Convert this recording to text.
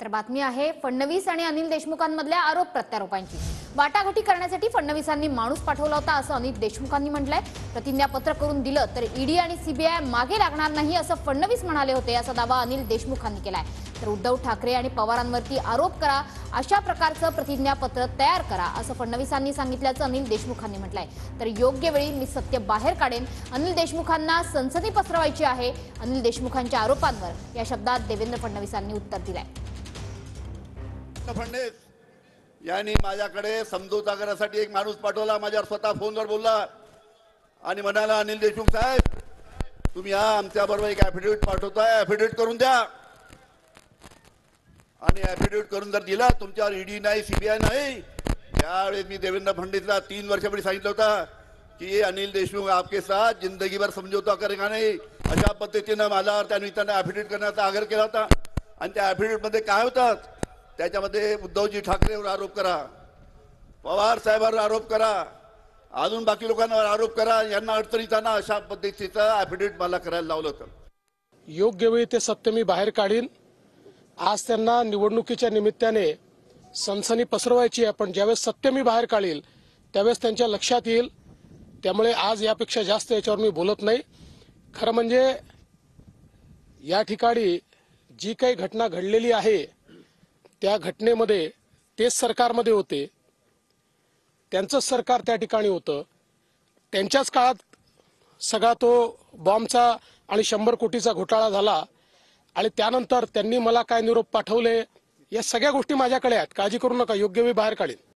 तर बातमी आहे फडणवीस आणि अनिल देशमुखांमधल्या आरोप प्रत्यारोपांची। वाटाघाटी करण्यासाठी फडणवीसांनी माणूस पाठवला होता असं अनिल देशमुखांनी म्हटलंय। प्रतिज्ञापत्र करून दिलं तर ईडी आणि सीबीआय मागे लागणार नाही असं फडणवीस म्हणाले होते, असा दावा अनिल देशमुखांनी केलाय। तर उद्धव ठाकरे आणि पवारांवरती आरोप करा, अशा प्रकारचं प्रतिज्ञापत्र तयार करा असं फडणवीसांनी सांगितल्याचं अनिल देशमुखांनी म्हटलंय। तर योग्य वेळी मी सत्य बाहेर काढेन, अनिल देशमुखांना सनसनी पसरवायची आहे। अनिल देशमुखांच्या आरोपांवर या शब्दात देवेंद्र फडणवीसांनी उत्तर दिलंय। फडणवीस यांनी माझ्याकडे समजोता करण्यासाठी एक माणूस पाठवला, माझ्यावर स्वतः फोनवर बोलला आणि म्हणाला, अनिल देशमुख साहेब तुम्ही आमच्या बरोबर एक ॲफिडेव्हिट पाठवताय, ॲफिडेव्हिट करून द्या। आणि ॲफिडेव्हिट करून जर दिला, तुमच्यावर ईडी नाही सीबीआय नाही। त्यावेळेस मी देवेंद्र फडणवीसला 3 वर्षापूर्वी सांगितलं होतं की अनिल देशमुख आपके साथ जिंदगी भर समझौता करेगा नहीं, अशा पद्धतीनं माझ्यावर त्या निमित्तानं ॲफिडेव्हिट करण्याचा आग्रह केला होता। आणि त्या ॲफिडेव्हिट मध्ये काय होतं, त्याच्यामध्ये उद्धवजी ठाकरेवर आरोप करा, पवार साहेबांवर आरोप करा, अजून बाकी लोकांवर आरोप करा, यांना अडचणीचा ना, अशा पद्धतीचं ॲफिडेव्हिट मला करायला लावलं होतं। योग्य वेळी ते सत्य मी बाहेर काढीन। आज त्यांना निवडणुकीच्या निमित्ताने सनसनी पसरवायची आहे, पण ज्यावेळेस सत्य मी बाहेर काढील त्यावेळेस त्यांच्या लक्षात येईल। त्यामुळे आज यापेक्षा जास्त याच्यावर मी बोलत नाही। खरं म्हणजे या ठिकाणी जी काही घटना घडलेली आहे त्या घटनेमध्ये तेच सरकारमध्ये होते, त्यांचंच सरकार त्या ठिकाणी होतं, त्यांच्याच काळात सगळा तो बॉम्बचा आणि 100 कोटीचा घोटाळा झाला आणि त्यानंतर त्यांनी मला काय निरोप पाठवले, या सगळ्या गोष्टी माझ्याकडे आहेत। काळजी करू नका, योग्य वेळी बाहेर काढीन।